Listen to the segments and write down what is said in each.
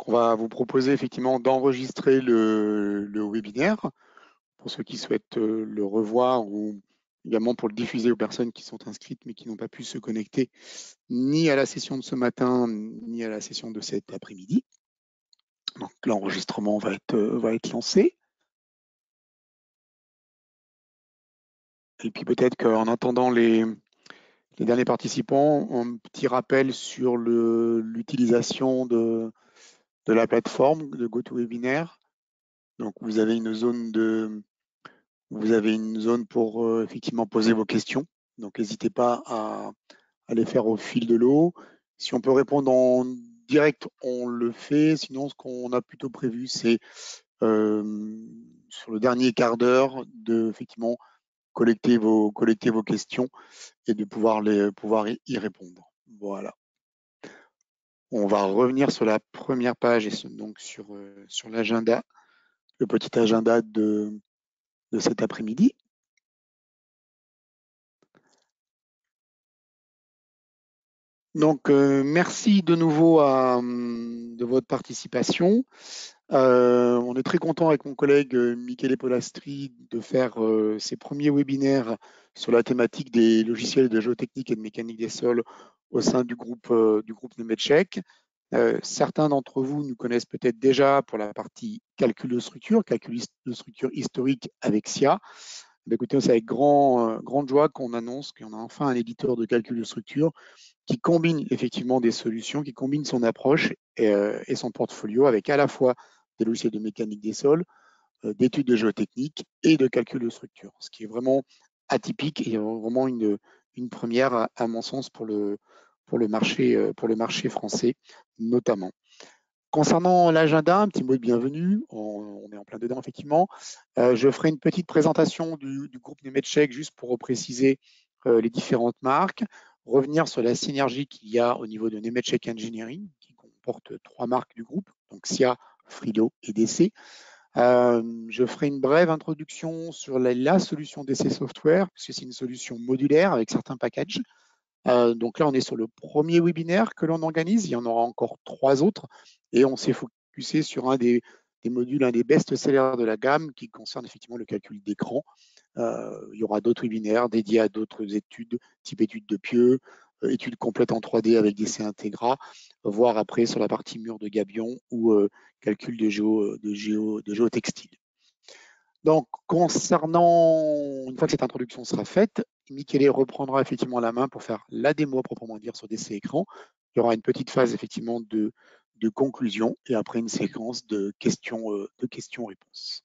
on va vous proposer effectivement d'enregistrer le webinaire pour ceux qui souhaitent le revoir ou également pour le diffuser aux personnes qui sont inscrites mais qui n'ont pas pu se connecter ni à la session de ce matin ni à la session de cet après-midi. Donc l'enregistrement va être lancé. Et puis peut-être qu'en attendant les derniers participants, un petit rappel sur l'utilisation de la plateforme de GoToWebinar. Donc vous avez une zone pour effectivement poser vos questions. Donc n'hésitez pas à les faire au fil de l'eau. Si on peut répondre en direct, on le fait. Sinon, ce qu'on a plutôt prévu, c'est sur le dernier quart d'heure de effectivement collecter vos questions et de pouvoir y répondre. Voilà. On va revenir sur la première page et donc sur l'agenda, le petit agenda de cet après-midi. Donc, merci de nouveau de votre participation. On est très content avec mon collègue Michele Polastri de faire ses premiers webinaires sur la thématique des logiciels de géotechnique et de mécanique des sols au sein du groupe Nemetschek. Certains d'entre vous nous connaissent peut-être déjà pour la partie calcul de structure historique avec SIA. Écoutez, c'est avec grande joie qu'on annonce qu'on a enfin un éditeur de calcul de structure qui combine effectivement des solutions, qui combine son approche et son portfolio avec à la fois des logiciels de mécanique des sols, d'études de géotechnique et de calcul de structure, ce qui est vraiment atypique et vraiment une première à mon sens pour le marché français notamment. Concernant l'agenda, un petit mot de bienvenue, on est en plein dedans effectivement. Je ferai une petite présentation du groupe Nemetschek juste pour repréciser les différentes marques, revenir sur la synergie qu'il y a au niveau de Nemetschek Engineering, qui comporte 3 marques du groupe, donc SIA, Frilo et DC. Je ferai une brève introduction sur la solution DC Software, parce que c'est une solution modulaire avec certains packages. Donc là, on est sur le premier webinaire que l'on organise. Il y en aura encore 3 autres. Et on s'est focusé sur un des modules, un des best-sellers de la gamme qui concerne effectivement le calcul d'écran. Il y aura d'autres webinaires dédiés à d'autres études, type études de Pieux, études complètes en 3D avec DC Integra, voire après sur la partie mur de gabion ou calcul de géotextile. Donc, concernant, une fois que cette introduction sera faite, Michele reprendra effectivement la main pour faire la démo à proprement dire sur DC écran. Il y aura une petite phase effectivement de conclusion et après une séquence de questions-réponses.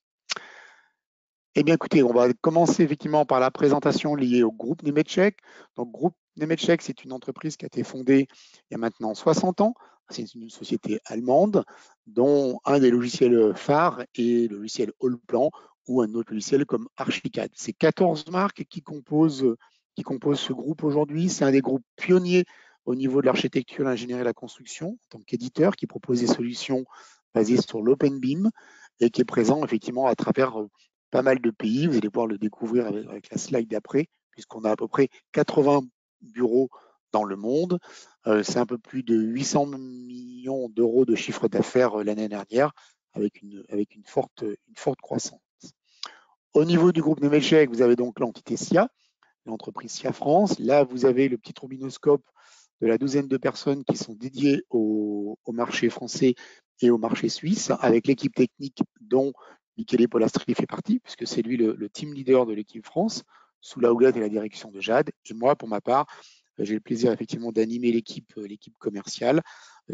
Eh bien, écoutez, on va commencer effectivement par la présentation liée au groupe Nemetschek. Donc, groupe Nemetschek, c'est une entreprise qui a été fondée il y a maintenant 60 ans. C'est une société allemande dont un des logiciels phares est le logiciel Allplan ou un autre logiciel comme Archicad. C'est 14 marques qui composent ce groupe aujourd'hui. C'est un des groupes pionniers au niveau de l'architecture, l'ingénierie et la construction, en tant qu'éditeur qui propose des solutions basées sur l'OpenBIM et qui est présent effectivement à travers pas mal de pays. Vous allez pouvoir le découvrir avec la slide d'après, puisqu'on a à peu près 80 bureaux dans le monde. C'est un peu plus de 800 millions d'euros de chiffre d'affaires l'année dernière, avec une forte croissance. Au niveau du groupe Nemetschek, vous avez donc l'entité SIA, l'entreprise SIA France. Là, vous avez le petit trombinoscope de la douzaine de personnes qui sont dédiées au marché français et au marché suisse, avec l'équipe technique dont Michele Polastri fait partie, puisque c'est lui le team leader de l'équipe France, sous la houlette et la direction de Jade. Et moi, pour ma part, j'ai le plaisir effectivement d'animer l'équipe commerciale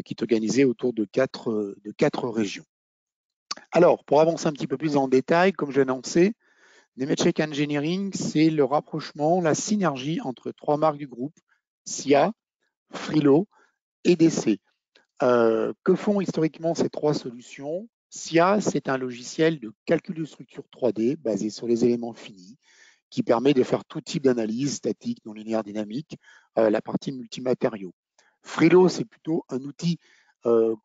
qui est organisée autour de quatre régions. Alors, pour avancer un petit peu plus en détail, comme j'ai annoncé, Nemetschek Engineering, c'est le rapprochement, la synergie entre 3 marques du groupe, SIA, Frilo et DC. Que font historiquement ces 3 solutions? SIA, c'est un logiciel de calcul de structure 3D basé sur les éléments finis qui permet de faire tout type d'analyse statique, non linéaire, dynamique, la partie multimatériaux. Frilo, c'est plutôt un outil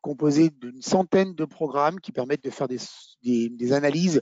composé d'une centaine de programmes qui permettent de faire des analyses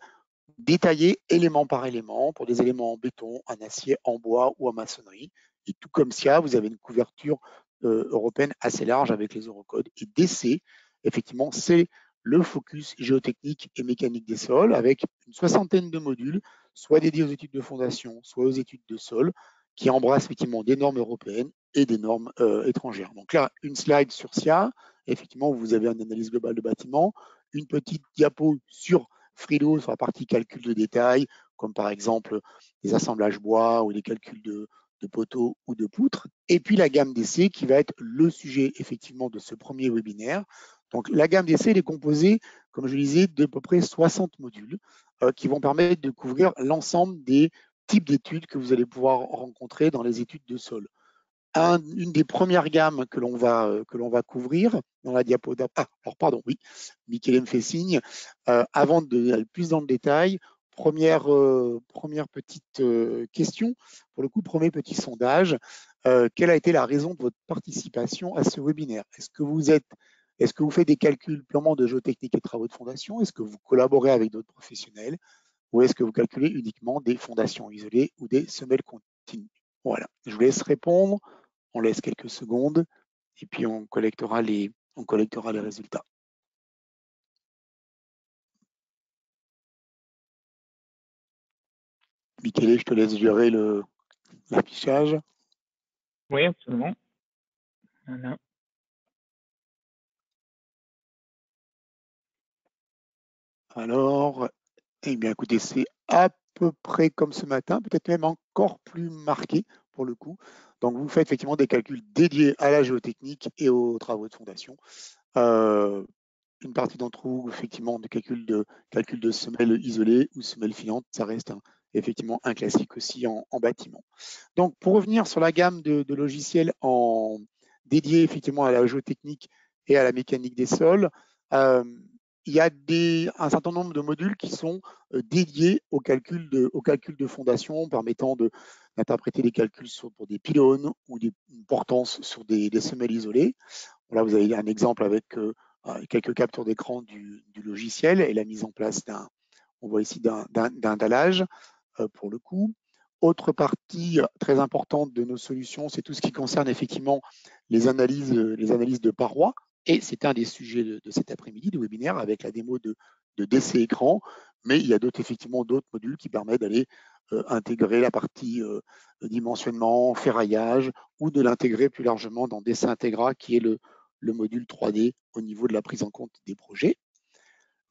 détaillées élément par élément pour des éléments en béton, en acier, en bois ou en maçonnerie. Et tout comme SIA, vous avez une couverture européenne assez large avec les Eurocodes. Et DC, effectivement, c'est le focus géotechnique et mécanique des sols avec une soixantaine de modules, soit dédiés aux études de fondation, soit aux études de sol, qui embrassent effectivement des normes européennes et des normes étrangères. Donc là, une slide sur SIA, effectivement, vous avez une analyse globale de bâtiment, une petite diapo sur Frilo sur la partie calcul de détail, comme par exemple des assemblages bois ou des calculs de poteaux ou de poutres, et puis la gamme d'essais qui va être le sujet effectivement de ce premier webinaire. Donc la gamme d'essais est composée, comme je le disais, d'à peu près 60 modules qui vont permettre de couvrir l'ensemble des types d'études que vous allez pouvoir rencontrer dans les études de sol. Une des premières gammes que l'on va couvrir dans la diapo d'après. Ah, alors pardon, oui, Michele me fait signe. Avant d'aller plus dans le détail, première petite question, pour le coup, premier petit sondage. Quelle a été la raison de votre participation à ce webinaire? Est-ce que vous faites des calculs purement de géotechnique et travaux de fondation? Est-ce que vous collaborez avec d'autres professionnels? Ou est-ce que vous calculez uniquement des fondations isolées ou des semelles continues? Voilà, je vous laisse répondre. On laisse quelques secondes et puis on collectera les résultats. Michele, je te laisse gérer l'affichage. Oui, absolument. Voilà. Alors, eh bien, écoutez, c'est à peu près comme ce matin, peut-être même encore plus marqué pour le coup. Donc, vous faites effectivement des calculs dédiés à la géotechnique et aux travaux de fondation. Une partie d'entre vous, effectivement, de calcul de semelles isolées ou semelles filantes, ça reste effectivement un classique aussi en bâtiment. Donc, pour revenir sur la gamme de logiciels dédiés effectivement à la géotechnique et à la mécanique des sols, il y a un certain nombre de modules qui sont dédiés au calcul de fondation, permettant d'interpréter des calculs pour des pylônes ou des portances sur des semelles isolées. Là, vous avez un exemple avec quelques captures d'écran du logiciel et la mise en place on voit ici d'un dallage pour le coup. Autre partie très importante de nos solutions, c'est tout ce qui concerne effectivement les analyses de parois. Et c'est un des sujets de cet après-midi, de webinaire, avec la démo de DC écran. Mais il y a effectivement d'autres modules qui permettent d'aller intégrer la partie dimensionnement, ferraillage, ou de l'intégrer plus largement dans DC Integra, qui est le module 3D au niveau de la prise en compte des projets.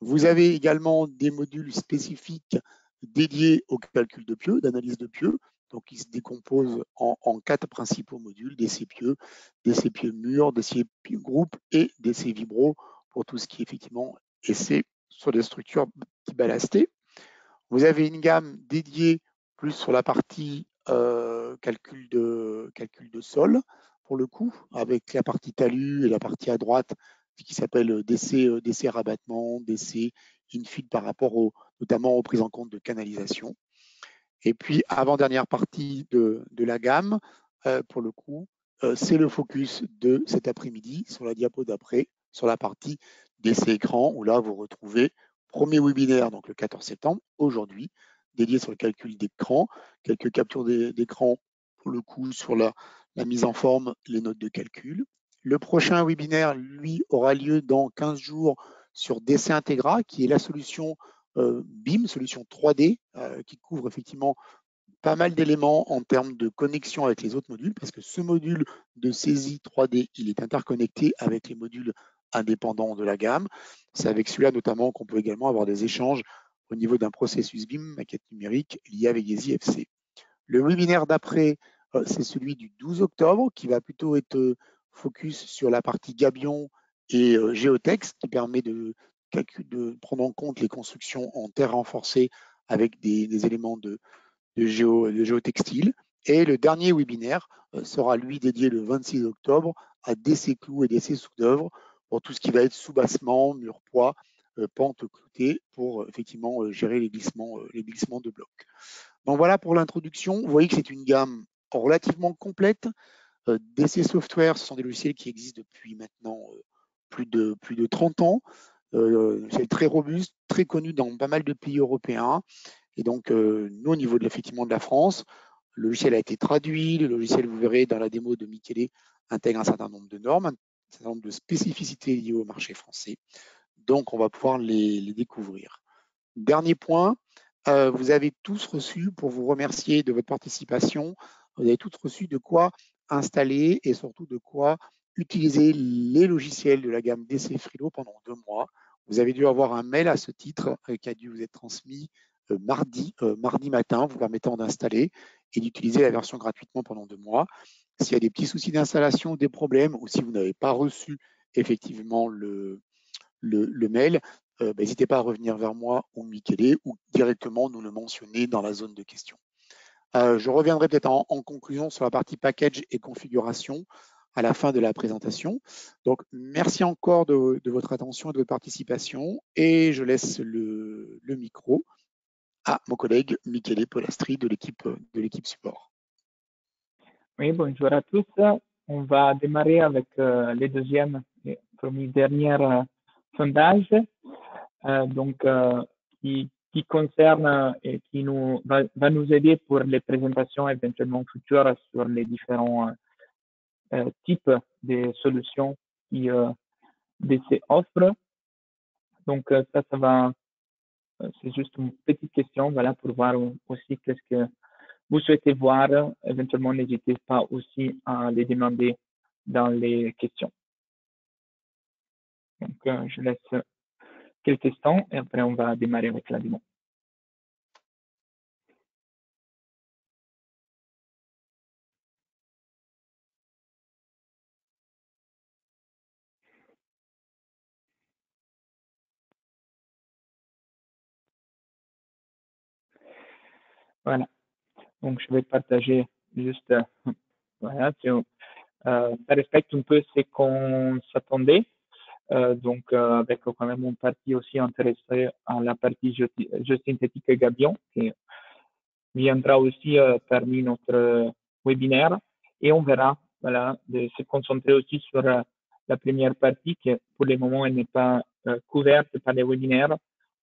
Vous avez également des modules spécifiques dédiés au calcul de pieux, d'analyse de pieux. Donc, ils se décomposent en 4 principaux modules, DC pieux mûrs, DC pieux groupe et DC vibro pour tout ce qui est effectivement essai sur des structures ballastées. Vous avez une gamme dédiée plus sur la partie calcul de sol, pour le coup, avec la partie talus et la partie à droite qui s'appelle DC rabattement, DC infill par rapport notamment aux prises en compte de canalisation. Et puis, avant-dernière partie de la gamme, pour le coup, c'est le focus de cet après-midi sur la diapo d'après, sur la partie DC écran, où là, vous retrouvez premier webinaire, donc le 14 septembre, aujourd'hui, dédié sur le calcul d'écran, quelques captures d'écran, pour le coup, sur la mise en forme, les notes de calcul. Le prochain webinaire, lui, aura lieu dans 15 jours sur DC Integra, qui est la solution BIM, solution 3D, qui couvre effectivement pas mal d'éléments en termes de connexion avec les autres modules, parce que ce module de saisie 3D, il est interconnecté avec les modules indépendants de la gamme. C'est avec celui-là notamment qu'on peut également avoir des échanges au niveau d'un processus BIM, maquette numérique, lié avec des IFC. Le webinaire d'après, c'est celui du 12 octobre, qui va plutôt être focus sur la partie gabion et géotex, qui permet de prendre en compte les constructions en terre renforcée avec des éléments de géotextile. Et le dernier webinaire sera lui dédié le 26 octobre à DC clous et DC sous-d'œuvre pour tout ce qui va être soubassement, mur poids, pente cloutée pour effectivement gérer les glissements de blocs. Donc voilà pour l'introduction. Vous voyez que c'est une gamme relativement complète. DC Software, ce sont des logiciels qui existent depuis maintenant plus de 30 ans. C'est très robuste, très connu dans pas mal de pays européens. Et donc, nous, au niveau effectivement de la France, le logiciel a été traduit. Le logiciel, vous verrez dans la démo de Michele, intègre un certain nombre de normes, un certain nombre de spécificités liées au marché français. Donc, on va pouvoir les découvrir. Dernier point, vous avez tous reçu, pour vous remercier de votre participation, vous avez tous reçu de quoi installer et surtout de quoi utiliser les logiciels de la gamme DC Frilo pendant 2 mois. Vous avez dû avoir un mail à ce titre qui a dû vous être transmis mardi matin, vous permettant d'installer et d'utiliser la version gratuitement pendant 2 mois. S'il y a des petits soucis d'installation, des problèmes, ou si vous n'avez pas reçu effectivement le mail, n'hésitez pas à revenir vers moi ou Michele ou directement nous le mentionner dans la zone de questions. Je reviendrai peut-être en conclusion sur la partie package et configuration à la fin de la présentation. Donc, merci encore de votre attention et de votre participation et je laisse le micro à mon collègue Michele Polastri de l'équipe support. Oui, bonjour à tous. On va démarrer avec les deuxièmes et derniers sondages, qui concerne et qui va nous aider pour les présentations éventuellement futures sur les différents types de solutions qui DC offre. Donc ça va, c'est juste une petite question, voilà, pour voir aussi qu'est-ce que vous souhaitez voir. Éventuellement, n'hésitez pas aussi à les demander dans les questions. Donc, je laisse quelques instants et après, on va démarrer avec la démo. Voilà. Donc, je vais partager juste, voilà, ça respecte un peu ce qu'on s'attendait. Donc, avec quand même une partie aussi intéressée à la partie géosynthétique et gabion, qui viendra aussi parmi notre webinaire. Et on verra, voilà, de se concentrer aussi sur la première partie qui, pour le moment, elle n'est pas couverte par les webinaires.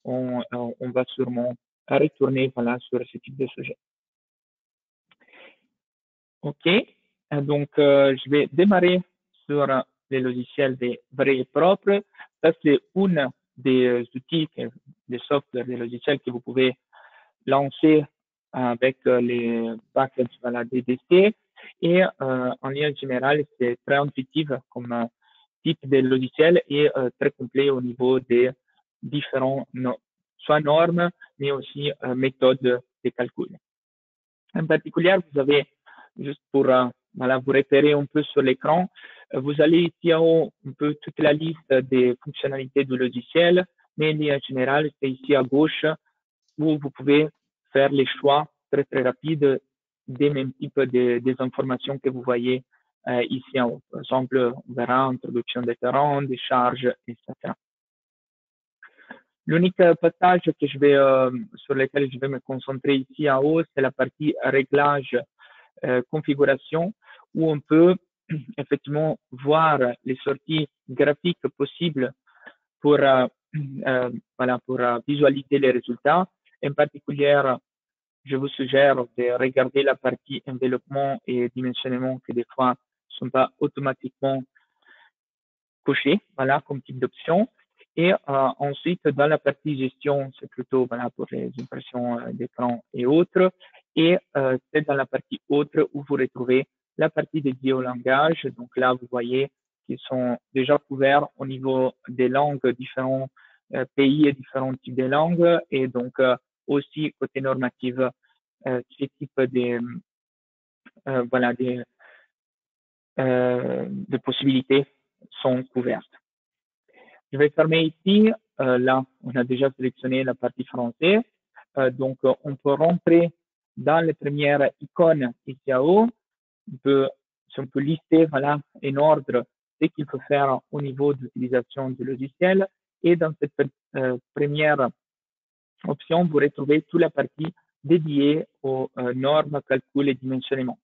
On va sûrement retourner, voilà, sur ce type de sujet. OK. Donc, je vais démarrer sur les logiciels des vrais et propres. Ça, c'est une des outils, des softwares, des logiciels que vous pouvez lancer avec les packages, voilà, DDC. Et en lien général, c'est très intuitif comme type de logiciel et très complet au niveau des différents, soit normes, mais aussi méthodes de calcul. En particulier, vous avez, juste pour voilà, vous repérer un peu sur l'écran, vous allez ici en haut un peu toute la liste des fonctionnalités du logiciel, mais en général, c'est ici à gauche où vous pouvez faire les choix très très rapides des mêmes types des informations que vous voyez ici en haut. Par exemple, on verra introduction des terrains, des charges, etc. L'unique passage que sur lequel je vais me concentrer ici en haut, c'est la partie réglage, configuration, où on peut effectivement voir les sorties graphiques possibles pour, voilà, pour visualiser les résultats. En particulier, je vous suggère de regarder la partie enveloppement et dimensionnement qui des fois ne sont pas automatiquement cochés, voilà, comme type d'option. Et ensuite, dans la partie gestion, c'est plutôt, voilà, pour les impressions d'écran et autres. Et c'est dans la partie autre où vous retrouvez la partie dédiée au langage. Donc là, vous voyez qu'ils sont déjà couverts au niveau des langues, différents pays et différents types de langues. Et donc, aussi, côté normatif, ces types voilà, de possibilités sont couvertes. Je vais fermer ici. Là, on a déjà sélectionné la partie français. Donc, on peut rentrer dans les premières icônes ici en haut. Si on peut lister, voilà, en ordre ce qu'il faut faire au niveau d'utilisation du logiciel. Et dans cette première option, vous retrouvez toute la partie dédiée aux normes, calcul et dimensionnement.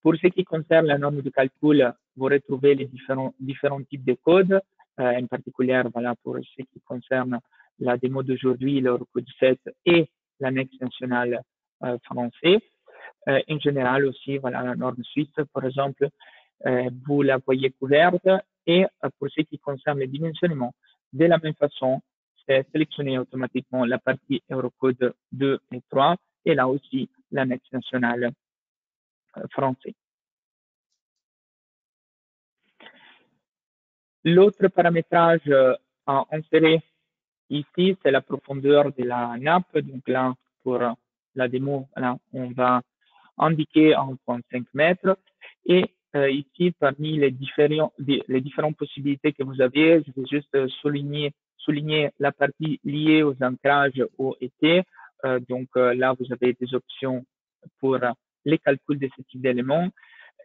Pour ce qui concerne la norme de calcul, vous retrouvez les différents types de codes, en particulier, voilà, pour ce qui concerne la démo d'aujourd'hui, le code 7 et l'annexe nationale français. En général aussi, voilà, la norme suisse, par exemple, vous la voyez couverte Et pour ce qui concerne les dimensionnements, de la même façon, c'est sélectionner automatiquement la partie Eurocode 2 et 3 et là aussi l'annexe nationale français. L'autre paramétrage à insérer ici, c'est la profondeur de la nappe. Donc là, pour la démo, là, on va indiquer 1,5 mètres. Et ici, parmi les différentes possibilités que vous avez, je vais juste souligner la partie liée aux ancrages au été. Donc là, vous avez des options pour les calculs de ce type d'éléments,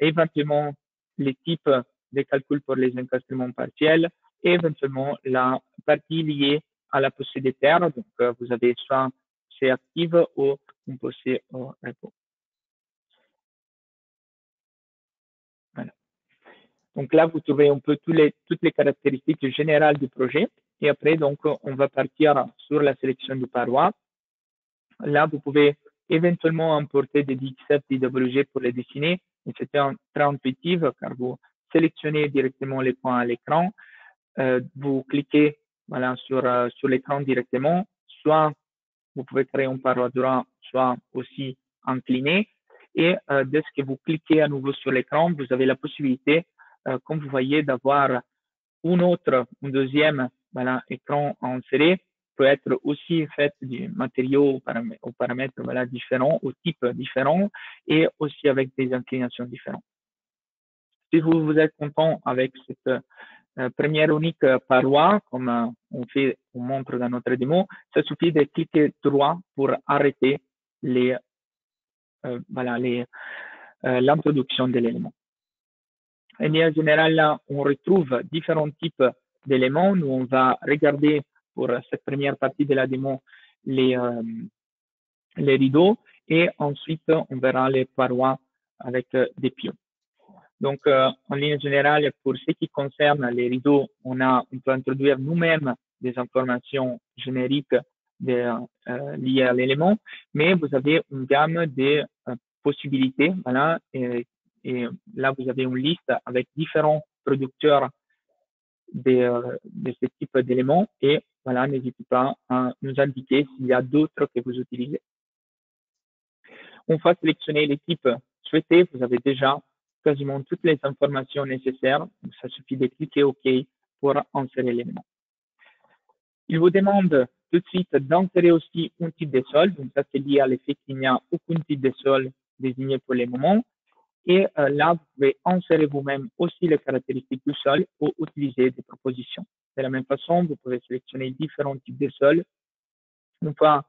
éventuellement les types de calculs pour les encastrements partiels, et éventuellement la partie liée à la poussée de terre. Donc, vous avez soit c'est active ou une poussée au repos. Voilà. Donc là, vous trouvez un peu toutes les caractéristiques générales du projet. Et après, donc, on va partir sur la sélection du parois. Là, vous pouvez éventuellement importer des DXF DWG pour les dessiner. Et c'est très intuitif car vous sélectionnez directement les points à l'écran. Vous cliquez voilà, sur l'écran directement. Soit vous pouvez créer un paroi droit, soit aussi incliné. Et dès que vous cliquez à nouveau sur l'écran, vous avez la possibilité, comme vous voyez, d'avoir un deuxième voilà, écran inséré peut être aussi fait du matériau aux paramètres voilà, différents, au type différent et aussi avec des inclinations différentes. Si vous êtes content avec cette première unique paroi, comme on montre dans notre démo, ça suffit de cliquer droit pour arrêter l'introduction de l'élément. Et en général, là, on retrouve différents types d'éléments. Nous, on va regarder pour cette première partie de la démo les rideaux et ensuite, on verra les parois avec des pions. Donc, en ligne générale, pour ce qui concerne les rideaux, on peut introduire nous-mêmes des informations génériques liées à l'élément, mais vous avez une gamme de possibilités, voilà, et là, vous avez une liste avec différents producteurs de ce type d'éléments et voilà, n'hésitez pas à nous indiquer s'il y a d'autres que vous utilisez. Une fois sélectionné les types souhaités, vous avez déjà quasiment toutes les informations nécessaires. Donc, ça suffit de cliquer OK pour insérer l'élément. Il vous demande tout de suite d'insérer aussi un type de sol. Donc, ça, c'est lié à l'effet qu'il n'y a aucun type de sol désigné pour le moment. Et là, vous pouvez insérer vous-même aussi les caractéristiques du sol ou utiliser des propositions. De la même façon, vous pouvez sélectionner différents types de sols. Une fois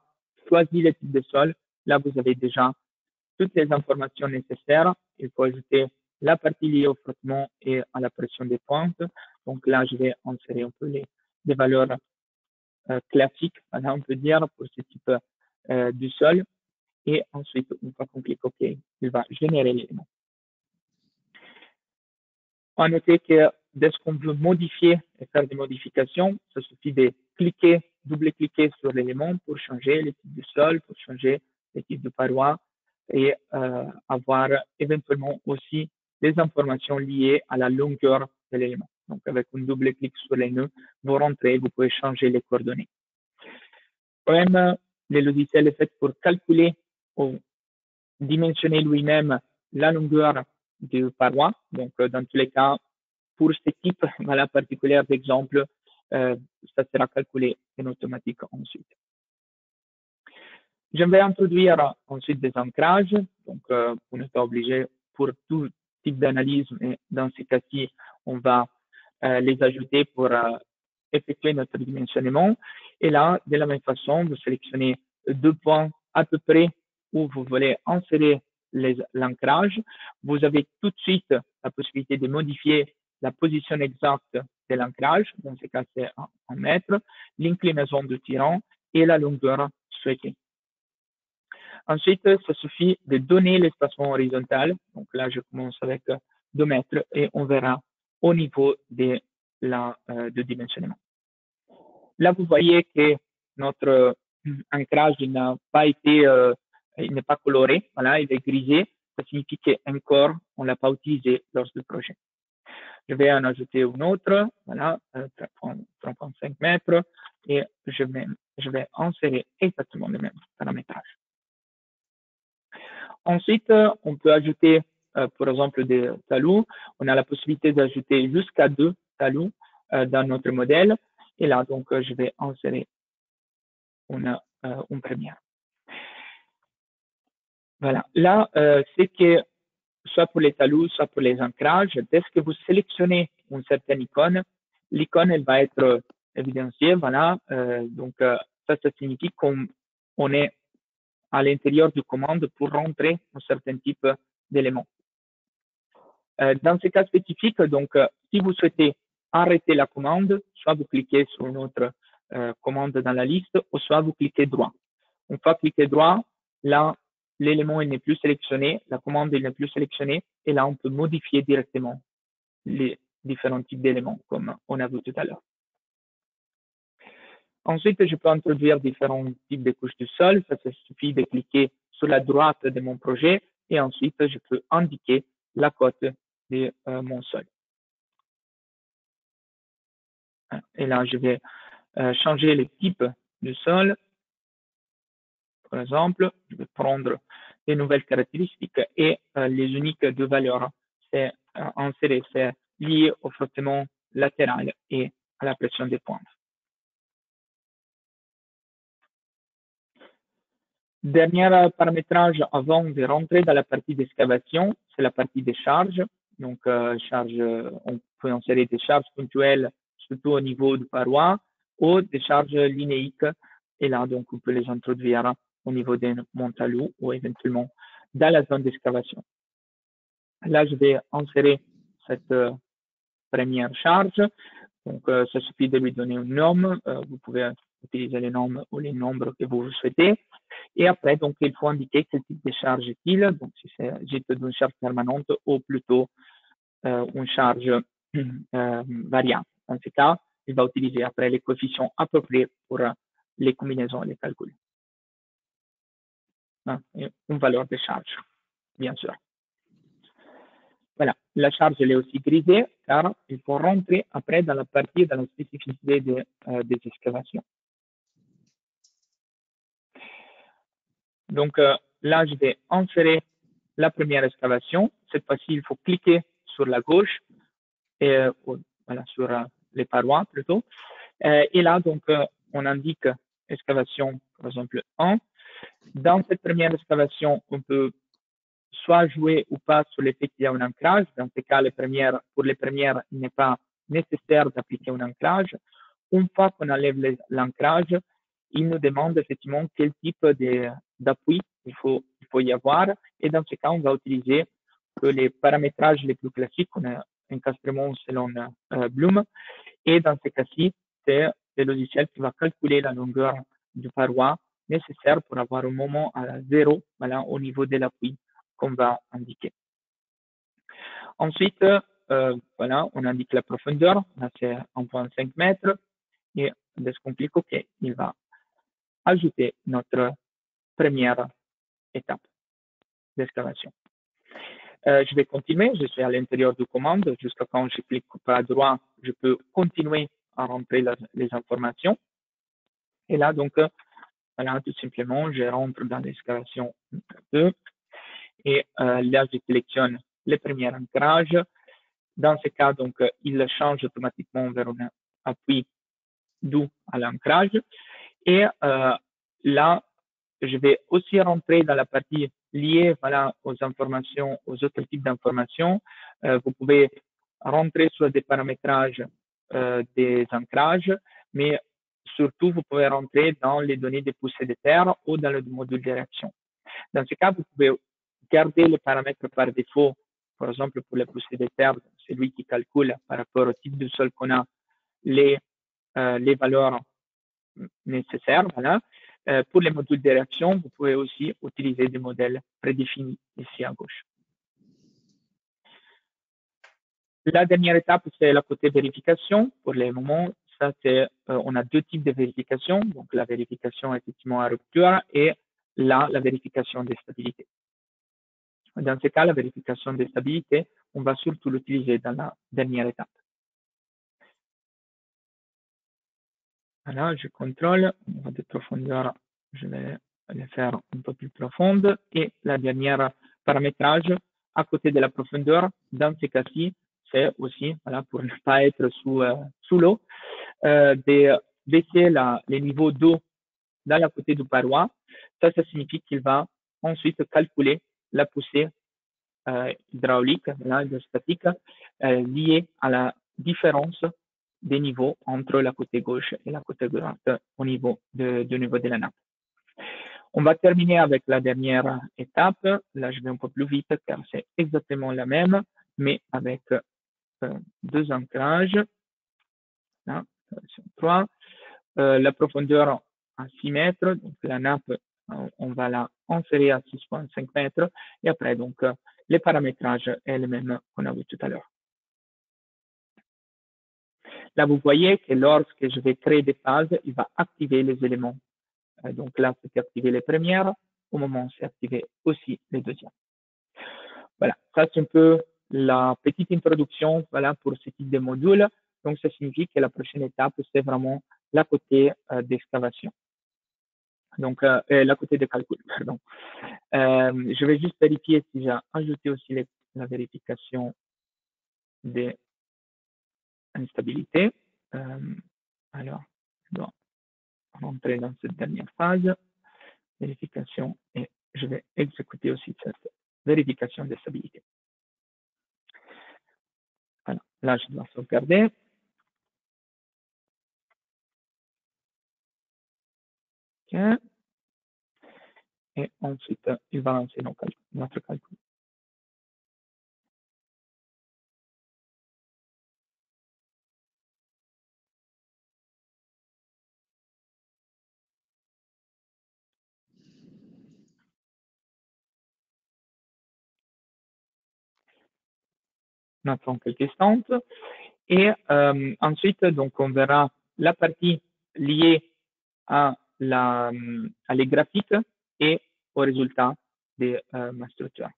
choisi le type de sol, là, vous avez déjà toutes les informations nécessaires. Il faut ajouter la partie liée au frottement et à la pression des pointes. Donc là, je vais insérer un peu des valeurs classiques, on peut dire, pour ce type du sol. Et ensuite, une fois qu'on clique OK, il va générer l'élément. À noter que dès qu'on veut modifier et faire des modifications, ça suffit de double-cliquer sur l'élément pour changer le type de sol, pour changer le type de paroi et avoir éventuellement aussi des informations liées à la longueur de l'élément. Donc, avec un double-clic sur les nœuds, vous rentrez, vous pouvez changer les coordonnées. Quand même, le logiciel est fait pour calculer ou dimensionner lui-même la longueur de paroi. Donc, dans tous les cas, pour ce type voilà, particulier d'exemple, ça sera calculé en automatique ensuite. Je vais introduire ensuite des ancrages. Donc, vous n'êtes pas obligé pour tout type d'analyse, mais dans ce cas-ci, on va les ajouter pour effectuer notre dimensionnement. Et là, de la même façon, vous sélectionnez 2 points à peu près où vous voulez insérer l'ancrage. Vous avez tout de suite la possibilité de modifier la position exacte de l'ancrage. Dans ce cas, c'est en mètres, l'inclinaison du tirant et la longueur souhaitée. Ensuite, ça suffit de donner l'espacement horizontal. Donc là, je commence avec 2 mètres et on verra au niveau de dimensionnement. Là, vous voyez que notre ancrage n'a pas été, il n'est pas coloré. Voilà, il est grisé. Ça signifie qu'encore, on ne l'a pas utilisé lors du projet. Je vais en ajouter une autre, voilà, 3,5 mètres, et je vais insérer exactement le même paramétrage. Ensuite, on peut ajouter, par exemple, des talons. On a la possibilité d'ajouter jusqu'à 2 talons dans notre modèle. Et là, donc, je vais insérer une première. Voilà. Là, c'est que soit pour les talons, soit pour les ancrages, dès que vous sélectionnez une certaine icône, l'icône, elle va être évidenciée. Voilà. Donc, ça signifie qu'on est à l'intérieur du commande pour rentrer un certain type d'éléments. Dans ce cas spécifique, donc, si vous souhaitez arrêter la commande, soit vous cliquez sur une autre commande dans la liste, ou soit vous cliquez droit. Une fois cliqué droit, là, l'élément n'est plus sélectionné, la commande n'est plus sélectionnée, et là, on peut modifier directement les différents types d'éléments, comme on a vu tout à l'heure. Ensuite, je peux introduire différents types de couches du sol. Ça suffit de cliquer sur la droite de mon projet, et ensuite, je peux indiquer la cote de mon sol. Et là, je vais changer le type du sol. Par exemple, je vais prendre les nouvelles caractéristiques et les uniques de valeur. C'est inséré, c'est lié au frottement latéral et à la pression des pointes. Dernier paramétrage avant de rentrer dans la partie d'excavation, c'est la partie des charges. Donc, on peut insérer des charges ponctuelles, surtout au niveau de parois, ou des charges linéiques. Et là, donc, on peut les introduire au niveau des montalous ou éventuellement dans la zone d'excavation. Là, je vais insérer cette première charge. Donc, ça suffit de lui donner un nom. Vous pouvez utiliser les noms ou les nombres que vous souhaitez. Et après, donc, il faut indiquer quel type de charge est-il. Donc, si c'est d'une charge permanente ou plutôt une charge variable. Dans ce cas, il va utiliser après les coefficients appropriés pour les combinaisons et les calculs. Une valeur de charge, bien sûr. Voilà, la charge elle est aussi grisée car il faut rentrer après dans la partie, dans la spécificité des excavations. Donc là, je vais insérer la première excavation. Cette fois-ci, il faut cliquer sur la gauche, et voilà, sur les parois plutôt. Et là, donc, on indique excavation, par exemple, 1. Dans cette première excavation, on peut soit jouer ou pas sur l'effet qu'il y a un ancrage. Dans ce cas, pour les premières, il n'est pas nécessaire d'appliquer un ancrage. Une fois qu'on enlève l'ancrage, il nous demande effectivement quel type d'appui il faut y avoir. Et dans ce cas, on va utiliser que les paramétrages les plus classiques, on a encastrement selon Bloom. Et dans ce cas-ci, c'est le logiciel qui va calculer la longueur du paroi nécessaire pour avoir un moment à 0, voilà, au niveau de l'appui qu'on va indiquer. Ensuite, voilà, on indique la profondeur, là c'est 1,5 mètres, et dès qu'on clique OK, il va ajouter notre première étape d'excavation. Je vais continuer, je suis à l'intérieur du commande, jusqu'à quand je clique à droite, je peux continuer à rentrer les informations. Et là, donc, voilà, tout simplement, je rentre dans l'excavation 2, et là, je sélectionne le premier ancrage. Dans ce cas, donc, il change automatiquement vers un appui doux à l'ancrage. Et là, je vais aussi rentrer dans la partie liée, voilà, aux informations, aux autres types d'informations. Vous pouvez rentrer sur des paramétrages des ancrages, mais surtout, vous pouvez rentrer dans les données de poussée de terre ou dans le module de réaction. Dans ce cas, vous pouvez garder les paramètres par défaut. Par exemple, pour les poussées de terre, c'est lui qui calcule par rapport au type de sol qu'on a les valeurs nécessaires. Voilà. Pour les modules de réaction, vous pouvez aussi utiliser des modèles prédéfinis ici à gauche. La dernière étape, c'est la côté vérification. Pour le moment, ça, c'est, on a deux types de vérification. Donc, la vérification effectivement à rupture et là, la vérification de stabilité. Dans ce cas, la vérification de stabilité, on va surtout l'utiliser dans la dernière étape. Voilà, je contrôle, on va de profondeur, je vais les faire un peu plus profondes. Et la dernière paramétrage, à côté de la profondeur, dans ce cas-ci, c'est aussi, voilà, pour ne pas être sous l'eau, de baisser les niveaux d'eau dans la côté du paroi. Ça signifie qu'il va ensuite calculer la poussée hydraulique, hydrostatique, liée à la différence des niveaux entre la côté gauche et la côté droite au niveau du niveau de la nappe. On va terminer avec la dernière étape. Là, je vais un peu plus vite car c'est exactement la même, mais avec deux ancrages. Là, 3. La profondeur à 6 mètres, donc la nappe, on va la insérer à 6,5 mètres, et après, donc, les paramétrages est le même qu'on a vu tout à l'heure. Là, vous voyez que lorsque je vais créer des phases, il va activer les éléments. Donc là, c'est activé les premières. Au moment, c'est activé aussi les deuxièmes. Voilà, ça c'est un peu la petite introduction, voilà, pour ce type de module. Donc, ça signifie que la prochaine étape, c'est vraiment la côté d'excavation. Donc, la côté de calcul, pardon. Je vais juste vérifier si j'ai ajouté aussi la vérification des instabilités. Alors, je dois rentrer dans cette dernière phase, vérification, et je vais exécuter aussi cette vérification de stabilité. Voilà, là, je dois sauvegarder. OK. Et ensuite, il va lancer notre calcul. On attend quelques instants. Et ensuite, donc, on verra la partie liée à les graphiques et aux résultats de ma structure.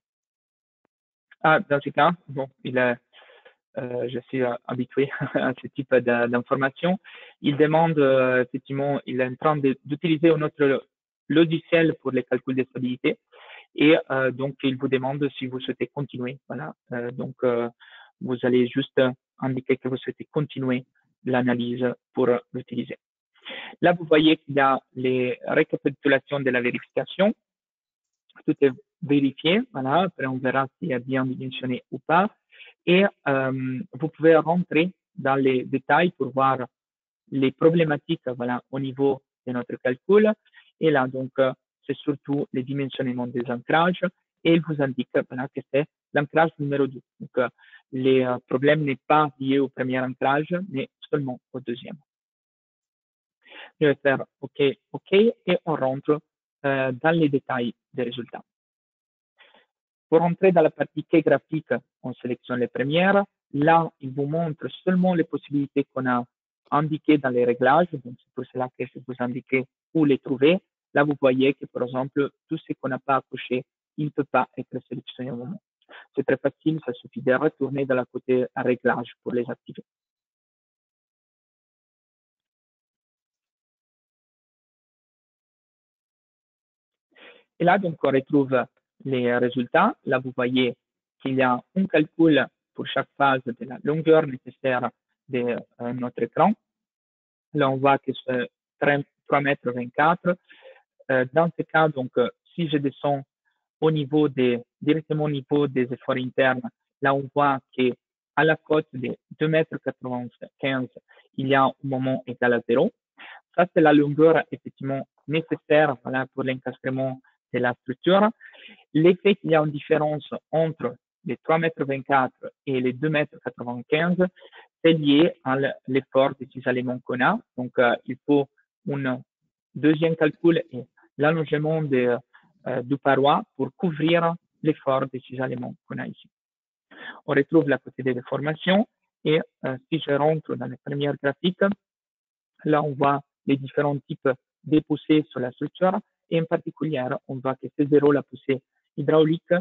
Dans ce cas, bon, je suis habitué à ce type d'information. Il demande, effectivement, il est en train d'utiliser un autre logiciel pour les calculs de stabilité. Et donc, il vous demande si vous souhaitez continuer. Voilà. Donc, vous allez juste indiquer que vous souhaitez continuer l'analyse pour l'utiliser. Là, vous voyez qu'il y a les récapitulations de la vérification. Tout est vérifié. Voilà. Après, on verra s'il y a bien dimensionné ou pas. Et vous pouvez rentrer dans les détails pour voir les problématiques, voilà, au niveau de notre calcul. Et là, donc, c'est surtout les dimensionnements des ancrages. Et il vous indique, voilà, que c'est l'ancrage numéro 2. Donc, les problèmes n'est pas lié au premier ancrage, mais seulement au deuxième. Je vais faire OK, OK, et on rentre dans les détails des résultats. Pour entrer dans la partie quai graphique, on sélectionne les premières. Là, il vous montre seulement les possibilités qu'on a indiquées dans les réglages. Donc, c'est pour cela que je vous indique où les trouver. Là, vous voyez que, par exemple, tout ce qu'on n'a pas accroché, il ne peut pas être sélectionné au moment. C'est très facile, ça suffit de retourner dans la côté réglage pour les activer. Et là, donc, on retrouve les résultats. Là, vous voyez qu'il y a un calcul pour chaque phase de la longueur nécessaire de notre écran. Là, on voit que c'est 3,24 m. Dans ce cas, donc, si je descends directement au niveau des efforts internes, là, on voit qu'à la cote de 2,95 m, il y a un moment égal à 0. Ça, c'est la longueur effectivement nécessaire, voilà, pour l'encastrement de la structure. L'effet qu'il y a une différence entre les 3,24 m et les 2,95 m, c'est lié à l'effort de cisaillement qu'on a. Donc, il faut un deuxième calcul et l'allongement du paroi pour couvrir l'effort de cisaillement qu'on a ici. On retrouve la côté des déformations et si je rentre dans les premières graphiques, là, on voit les différents types de poussées sur la structure et en particulier, on voit que c'est 0 la poussée hydraulique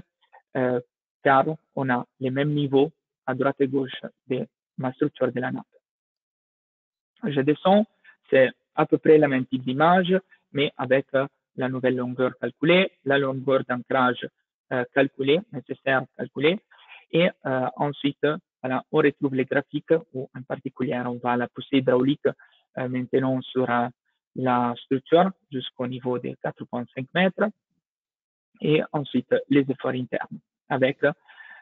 car on a les mêmes niveaux à droite et gauche de ma structure de la nappe. Je descends, c'est à peu près la même type d'image, mais avec la nouvelle longueur calculée, la longueur d'ancrage calculée, nécessaire calculée, et ensuite, voilà, on retrouve les graphiques où en particulier on voit la poussée hydraulique maintenant sur la structure jusqu'au niveau des 4,5 mètres, et ensuite les efforts internes avec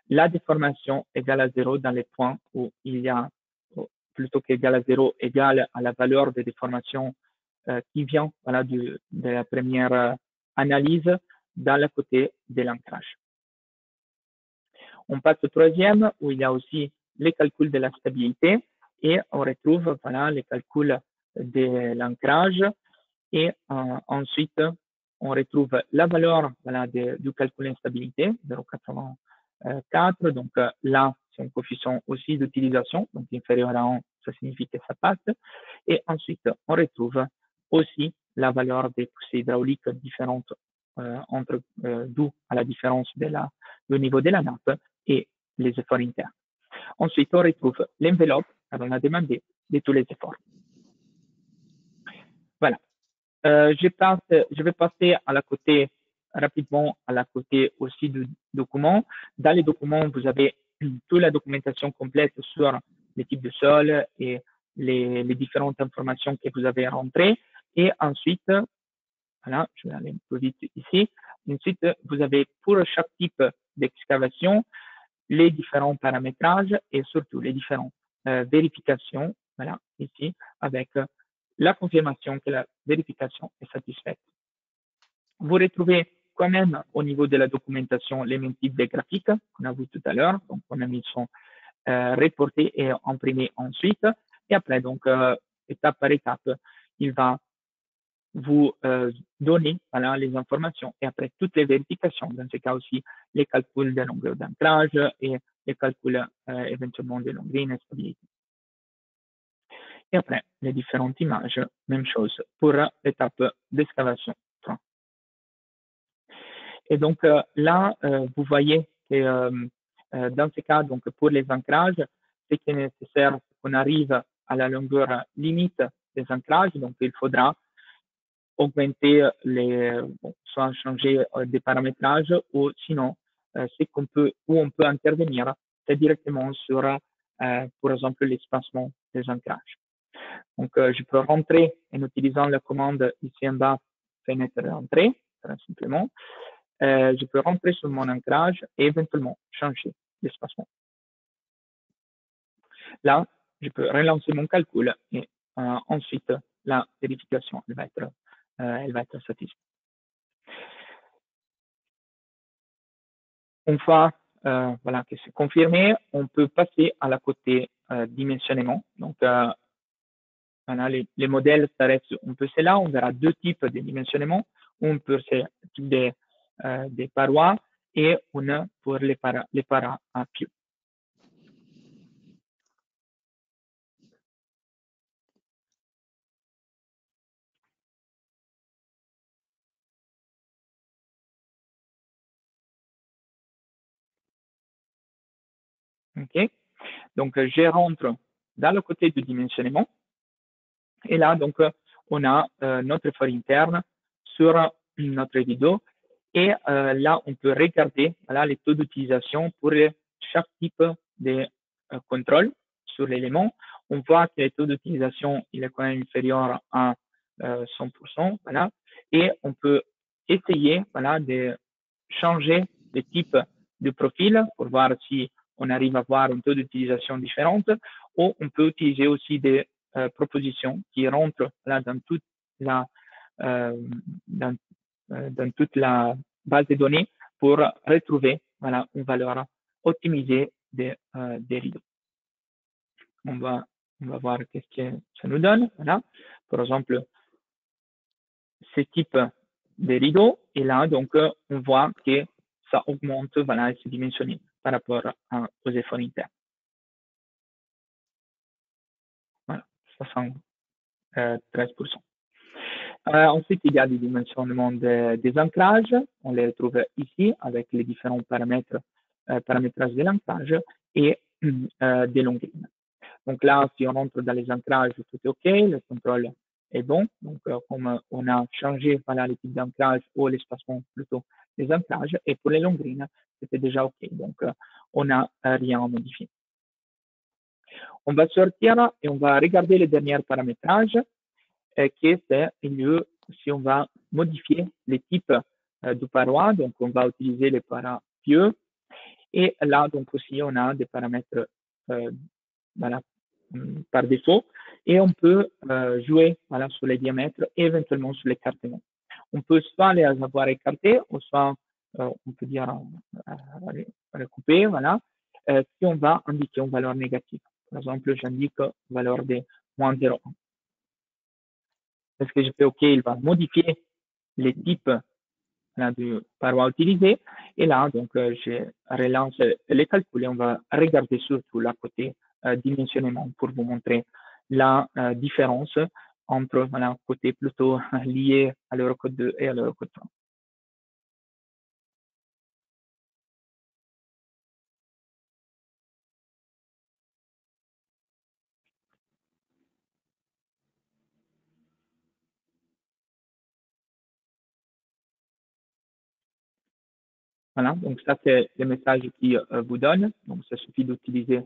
la déformation égale à 0 dans les points où il y a, plutôt qu'égale à 0, égale à la valeur de déformation qui vient voilà, de la première analyse dans le côté de l'ancrage. On passe au troisième où il y a aussi les calculs de la stabilité et on retrouve voilà, les calculs de l'ancrage et ensuite on retrouve la valeur voilà, du calcul d'instabilité, 0,84. Donc là, c'est un coefficient aussi d'utilisation, donc inférieur à 1, ça signifie que ça passe. Et ensuite, on retrouve aussi la valeur des poussées hydrauliques différentes d'où à la différence du niveau de la nappe et les efforts internes. Ensuite, on retrouve l'enveloppe, car on a demandé de tous les efforts. Voilà. Je vais passer rapidement à la côté aussi du document. Dans les documents, vous avez toute la documentation complète sur les types de sol et les différentes informations que vous avez rentrées. Et ensuite, voilà, je vais aller un peu vite ici. Ensuite, vous avez pour chaque type d'excavation les différents paramétrages et surtout les différentes vérifications, voilà, ici, avec la confirmation que la vérification est satisfaite. Vous retrouvez quand même au niveau de la documentation les mêmes types de graphiques qu'on a vu tout à l'heure. Donc, on a mis sont reportés et imprimés ensuite. Et après, donc, étape par étape, il va vous donner voilà, les informations et après toutes les vérifications, dans ce cas aussi, les calculs de longueur d'ancrage et les calculs éventuellement de longueur d'instabilité. Et après, les différentes images, même chose pour l'étape d'excavation 3. Et donc là, vous voyez que dans ce cas, donc pour les ancrages, ce qui est nécessaire, c'est qu'on arrive à la longueur limite des ancrages, donc il faudra augmenter soit changer des paramétrages ou sinon, ce qu'on peut, où on peut intervenir, c'est directement sur, par exemple, l'espacement des ancrages. Donc, je peux rentrer en utilisant la commande ici en bas, fenêtre d'entrée, très simplement. Je peux rentrer sur mon ancrage et éventuellement changer l'espacement. Là, je peux relancer mon calcul et ensuite, la vérification elle va être satisfaite. Une fois voilà, que c'est confirmé, on peut passer à la côté dimensionnement. Donc, voilà, les modèles, ça reste un peu cela. On verra deux types de dimensionnement. Un pour ce type des parois et une pour les paras à pieux. OK. Donc, je rentre dans le côté du dimensionnement. Et là, donc, on a notre effort interne sur notre vidéo. Et là, on peut regarder voilà, les taux d'utilisation pour chaque type de contrôle sur l'élément. On voit que le taux d'utilisation il est quand même inférieur à 100%. Voilà. Et on peut essayer voilà, de changer le type de profil pour voir si on arrive à avoir un taux d'utilisation différent. Ou on peut utiliser aussi des propositions qui rentrent là, dans toute la dans toute la base de données pour retrouver voilà, une valeur optimisée des rideaux. On va voir qu'est-ce que ça nous donne. Voilà. Par exemple, ce type de rideaux, et là, donc, on voit que ça augmente, voilà, et se dimensionne par rapport aux efforts internes. Voilà, 73%. Ensuite, il y a des dimensionnements des ancrages. On les retrouve ici avec les différents paramètres, paramétrage de l'ancrage et des longueurs. Donc là, si on rentre dans les ancrages, tout est OK, le contrôle est bon. Donc, comme on a changé voilà, les types d'ancrage ou l'espacement plutôt des ancrages, et pour les longueurs, c'était déjà OK. Donc, on n'a rien à modifier. On va sortir et on va regarder le dernier paramétrage, qui est lieu si on va modifier les types de parois. Donc, on va utiliser les parapieux. Et là, donc aussi, on a des paramètres voilà, par défaut. Et on peut jouer voilà, sur les diamètres et éventuellement sur l'écartement. On peut soit les avoir écartés, ou soit on peut dire recouper, voilà, si on va indiquer une valeur négative. Par exemple, j'indique valeur de moins 0,1. Est-ce que je fais OK, il va modifier les types là, de parois utilisées. Et là, donc, je relance les calculs et on va regarder surtout la côté dimensionnement pour vous montrer la différence entre voilà, côté plutôt lié à l'Eurocode 2 et à l'Eurocode 3. Voilà, donc ça c'est le message qui vous donne. Donc ça suffit d'utiliser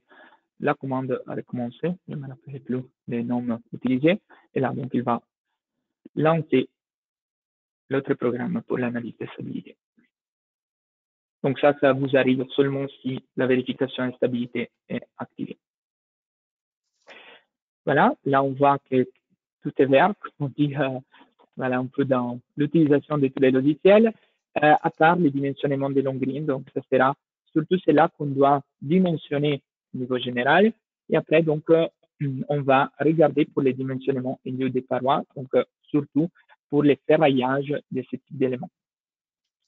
la commande à recommencer. Je ne me rappelle plus les noms utilisés. Et là, donc il va lancer l'autre programme pour l'analyse de stabilité. Donc ça vous arrive seulement si la vérification de stabilité est activée. Voilà, là on voit que tout est vert, on dit voilà, un peu dans l'utilisation de tous les logiciels, à part le dimensionnement des longues. Donc ça sera surtout cela qu'on doit dimensionner au niveau général. Et après, donc, on va regarder pour les dimensionnements au lieu des parois, donc surtout pour les ferraillages de ce type d'éléments.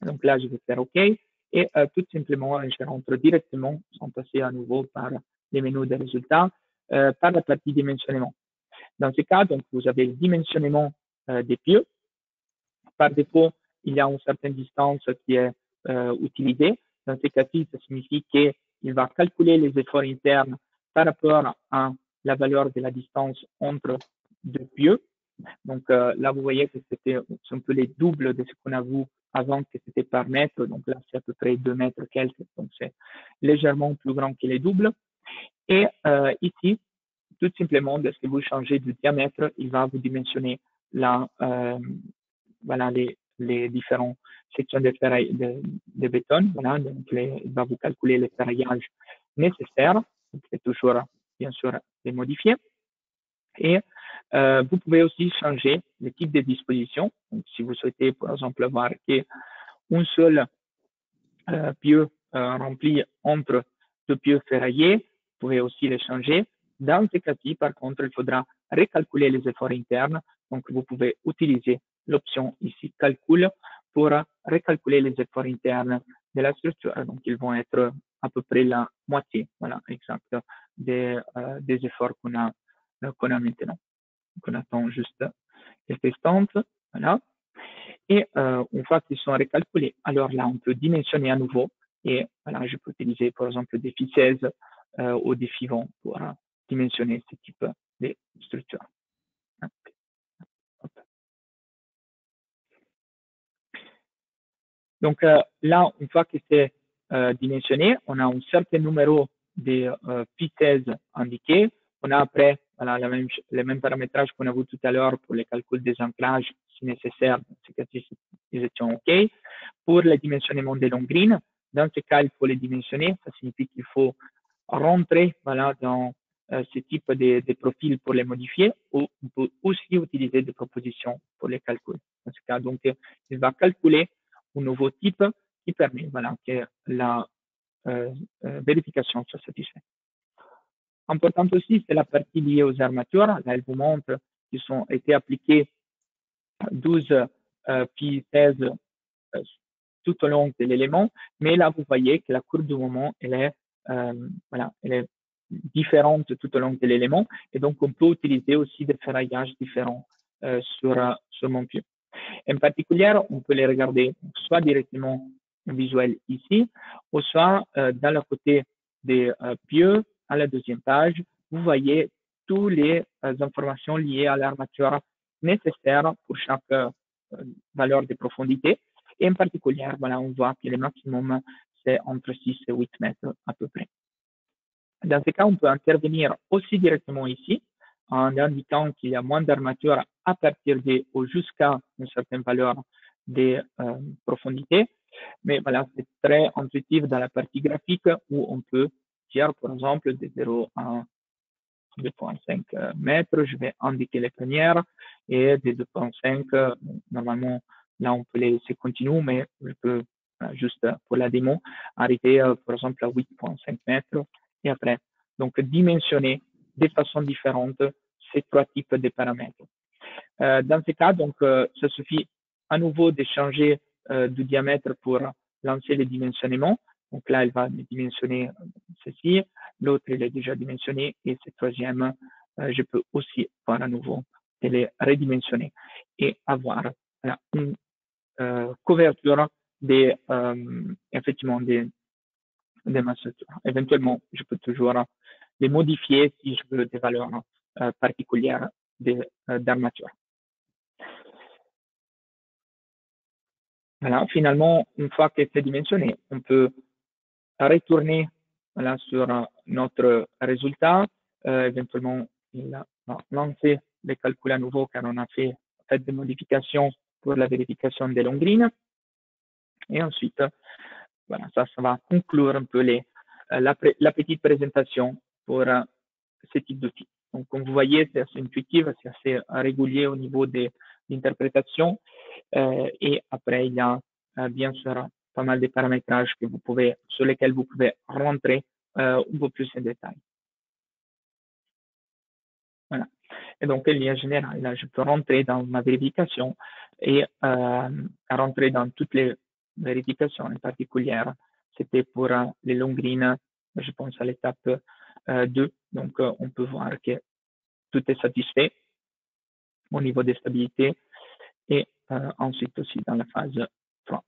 Donc là, je vais faire OK. Et tout simplement, je rentre directement, sans passer à nouveau par les menus des résultats, par la partie dimensionnement. Dans ce cas, donc, vous avez le dimensionnement des pieux. Par défaut, il y a une certaine distance qui est utilisée. Dans ce cas-ci, ça signifie qu'il va calculer les efforts internes par rapport à la valeur de la distance entre deux pieux. Donc là, vous voyez que c'était un peu les doubles de ce qu'on a vu avant, que c'était par mètre. Donc là, c'est à peu près 2 mètres quelques. Donc c'est légèrement plus grand que les doubles. Et ici, tout simplement, dès que vous changez de diamètre, il va vous dimensionner la, voilà, les différentes sections de béton. Voilà, donc il va vous calculer les ferraillages nécessaires. C'est toujours, bien sûr, les modifier. Et vous pouvez aussi changer le type de disposition. Donc, si vous souhaitez, par exemple, avoir qu'un seul pieu rempli entre deux pieux ferraillés, vous pouvez aussi les changer. Dans ce cas-ci, par contre, il faudra recalculer les efforts internes. Donc, vous pouvez utiliser l'option ici, calcul, pour recalculer les efforts internes de la structure. Donc, ils vont être à peu près la moitié, voilà, exact, des efforts qu'on a maintenant. Donc, on attend juste quelques instants. Voilà. Et une fois qu'ils sont recalculés, alors là, on peut dimensionner à nouveau. Et voilà, je peux utiliser, par exemple, des phi 16 ou des phi 20 pour dimensionner ce type de structure. Donc là, une fois que c'est dimensionné, on a un certain numéro de phi 16 indiqués. On a après voilà, le même paramétrage qu'on a vu tout à l'heure pour les calculs des ancrages, si nécessaire. Dans ce cas-ci, ils étaient OK. Pour le dimensionnement des longues, dans ce cas, il faut les dimensionner. Ça signifie qu'il faut rentrer voilà, dans ce type de profil pour les modifier, ou on peut aussi utiliser des propositions pour les calculs. Dans ce cas, donc, il va calculer un nouveau type qui permet voilà, que la vérification soit satisfaite. Important aussi, c'est la partie liée aux armatures. Là, elle vous montre qu'ils ont été appliqués 12 pi 16 tout au long de l'élément, mais là, vous voyez que la courbe du moment, elle est, voilà, elle est différente tout au long de l'élément, et donc on peut utiliser aussi des ferraillages différents sur mon pieu. En particulier, on peut les regarder soit directement visuel ici, ou soit dans le côté des pieux, à la deuxième page, vous voyez toutes les informations liées à l'armature nécessaires pour chaque valeur de profondité. Et en particulier, voilà, on voit que le maximum, c'est entre 6 et 8 mètres à peu près. Dans ce cas, on peut intervenir aussi directement ici, en indiquant qu'il y a moins d'armature à partir de ou jusqu'à une certaine valeur de profondité. Mais voilà, c'est très intuitif dans la partie graphique où on peut dire, par exemple, de 0 à 2,5 mètres, je vais indiquer les premières, et de 2,5, normalement, là, on peut les laisser continuer, mais je peux, juste pour la démo, arriver, par exemple, à 8,5 mètres, et après, donc, dimensionner de façon différente ces trois types de paramètres. Dans ce cas, donc, ça suffit à nouveau de changer du diamètre pour lancer le dimensionnement. Donc là, elle va dimensionner ceci. L'autre, il est déjà dimensionné. Et ce troisième, je peux aussi voir à nouveau de les redimensionner et avoir une couverture effectivement des ma structure. Éventuellement, je peux toujours les modifier si je veux des valeurs particulières d'armature. Voilà, finalement, une fois que c'est dimensionné, on peut retourner voilà, sur notre résultat. Éventuellement, il va lancer les calculs à nouveau car on a fait des modifications pour la vérification des longrines. Et ensuite, voilà, ça va conclure un peu la petite présentation pour ce type d'outils. Donc, comme vous voyez, c'est assez intuitif, c'est assez régulier au niveau de l'interprétation. Et après, il y a bien sûr pas mal de paramétrages sur lesquels vous pouvez rentrer un peu plus en détail. Voilà. Et donc, en général, là, je peux rentrer dans ma vérification et rentrer dans toutes les vérifications en particulier. C'était pour les longrines, je pense à l'étape 2. Donc, on peut voir que tout est satisfait au niveau des stabilités et ensuite aussi dans la phase 3.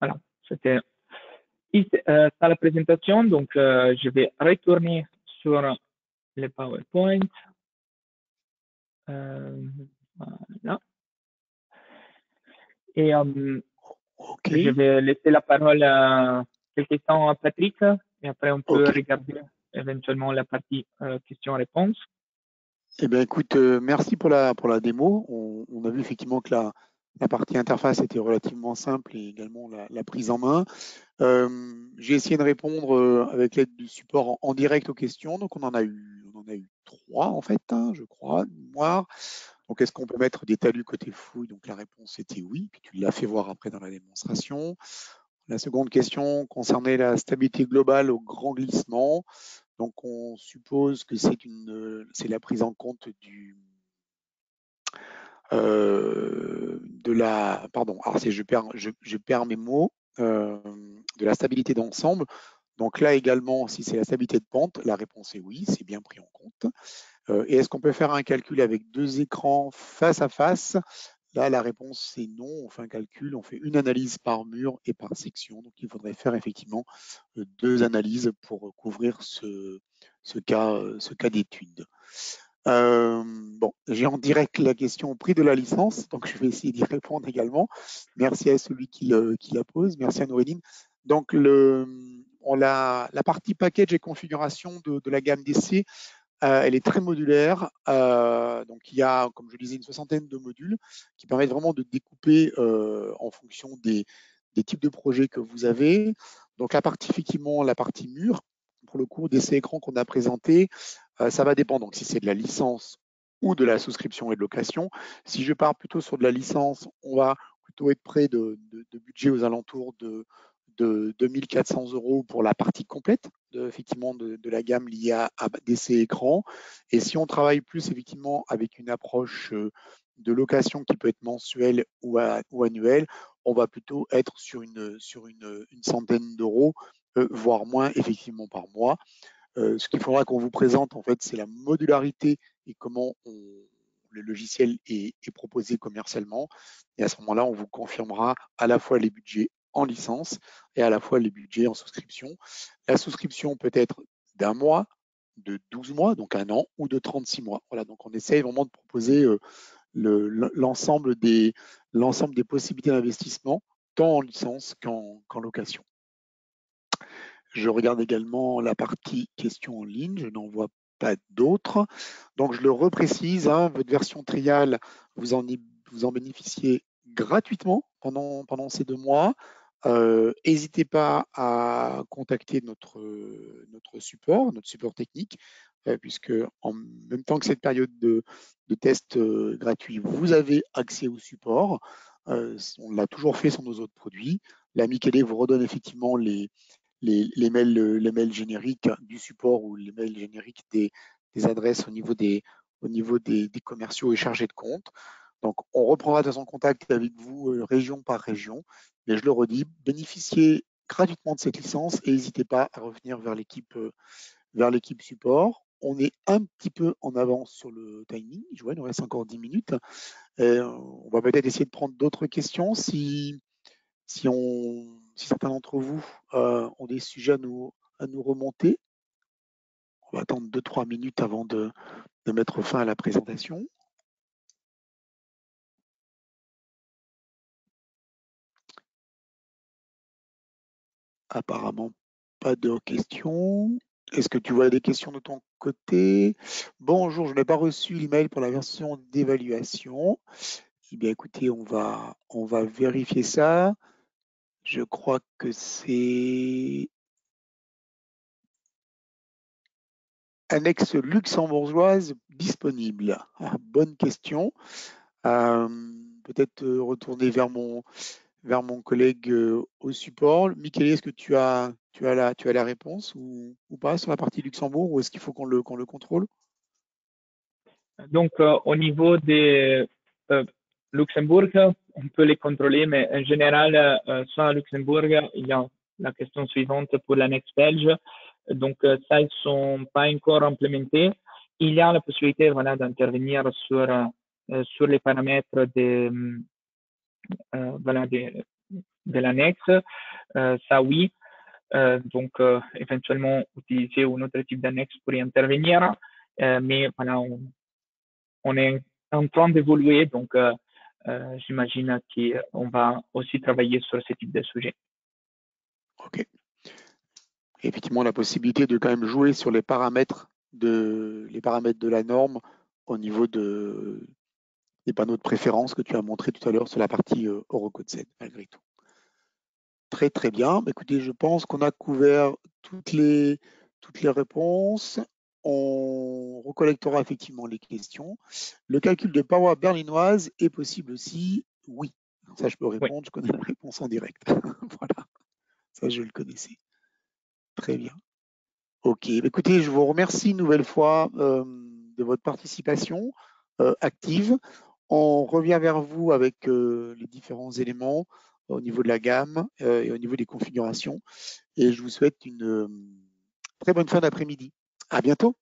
Voilà, c'était ça la présentation. Donc, je vais retourner sur le PowerPoint. Voilà. Et okay. je vais laisser la parole quelques temps à Patrick et après on peut regarder éventuellement la partie questions-réponses. Eh bien, écoute, merci pour la démo. On a vu effectivement que la partie interface était relativement simple et également la prise en main. J'ai essayé de répondre avec l'aide du support en direct aux questions. Donc, on en a eu 3 en fait, hein, je crois, de mémoire. Donc, est-ce qu'on peut mettre des talus côté fouille? Donc, la réponse était oui. Puis tu l'as fait voir après dans la démonstration. La seconde question concernait la stabilité globale au grand glissement. Donc, on suppose que c'est la prise en compte de la, pardon, alors je perds mes mots, de la stabilité d'ensemble. Donc là également, si c'est la stabilité de pente, la réponse est oui, c'est bien pris en compte. Et est-ce qu'on peut faire un calcul avec 2 écrans face à face? Là, la réponse c'est non. On fait un calcul, on fait une analyse par mur et par section. Donc il faudrait faire effectivement 2 analyses pour couvrir ce cas d'étude. Bon, j'ai en direct la question au prix de la licence, donc je vais essayer d'y répondre également. Merci à celui qui la pose. Merci à Noureddine. Donc, la partie package et configuration de la gamme DC, elle est très modulaire. Donc, il y a, comme je le disais, une 60aine de modules qui permettent vraiment de découper en fonction des types de projets que vous avez. Donc, effectivement, la partie mur, pour le coup, DC écran qu'on a présenté, ça va dépendre. Donc, si c'est de la licence ou de la souscription et de location. Si je pars plutôt sur de la licence, on va plutôt être près de budget aux alentours de 2400 € pour la partie complète effectivement de la gamme liée à DC écran. Et si on travaille plus effectivement avec une approche de location qui peut être mensuelle ou annuelle, on va plutôt être sur une centaine d'euros, voire moins effectivement par mois. Ce qu'il faudra qu'on vous présente, en fait, c'est la modularité et comment le logiciel est proposé commercialement. Et à ce moment-là, on vous confirmera à la fois les budgets en licence et à la fois les budgets en souscription. La souscription peut être d'1 mois, de 12 mois, donc 1 an, ou de 36 mois. Voilà, donc on essaye vraiment de proposer l'ensemble des possibilités d'investissement, tant en licence qu'en location. Je regarde également la partie questions en ligne, je n'en vois pas d'autres. Donc je le reprécise, hein, votre version trial, vous en bénéficiez gratuitement pendant ces 2 mois. N'hésitez pas à contacter notre support technique, puisque en même temps que cette période de test gratuit, vous avez accès au support. On l'a toujours fait sur nos autres produits. La Michele vous redonne effectivement les mails génériques du support ou les mails génériques des adresses au niveau des commerciaux et chargés de compte. Donc, on reprendra de toute façon contact avec vous région par région. Mais je le redis, bénéficiez gratuitement de cette licence et n'hésitez pas à revenir vers l'équipe support. On est un petit peu en avance sur le timing. Je vois, il nous reste encore 10 minutes. On va peut-être essayer de prendre d'autres questions si certains d'entre vous ont des sujets à nous remonter. On va attendre 2-3 minutes avant de mettre fin à la présentation. Apparemment, pas de questions. Est-ce que tu vois des questions de ton côté? Bonjour, je n'ai pas reçu l'email pour la version d'évaluation. Eh bien, écoutez, on va vérifier ça. Je crois que c'est annexe luxembourgeoise disponible. Ah, bonne question. Peut-être retourner vers mon collègue au support. Michele, est-ce que tu as la réponse ou pas sur la partie Luxembourg, ou est-ce qu'il faut qu'on le contrôle? Donc, au niveau des Luxembourg, on peut les contrôler, mais en général, soit à Luxembourg, il y a la question suivante pour l'annexe belge. Donc, ça, ils sont pas encore implémentés. Il y a la possibilité, voilà, d'intervenir sur les paramètres voilà, de l'annexe. Ça, oui. Donc, éventuellement, utiliser un autre type d'annexe pour y intervenir. Mais voilà, on est en train d'évoluer, donc j'imagine qu'on va aussi travailler sur ce type de sujet. Ok. Effectivement, la possibilité de quand même jouer sur les paramètres de la norme au niveau des panneaux de préférence que tu as montré tout à l'heure sur la partie Eurocode 7, malgré tout. Très très bien. Écoutez, je pense qu'on a couvert toutes les réponses. On recollectera effectivement les questions. Le calcul de parois berlinoise est possible aussi? Oui. Ça, je peux Oui. répondre. Je connais la réponse en direct. Voilà. Ça, je le connaissais. Très bien. Ok. Écoutez, je vous remercie une nouvelle fois de votre participation active. On revient vers vous avec les différents éléments au niveau de la gamme et au niveau des configurations. Et je vous souhaite une très bonne fin d'après-midi. À bientôt.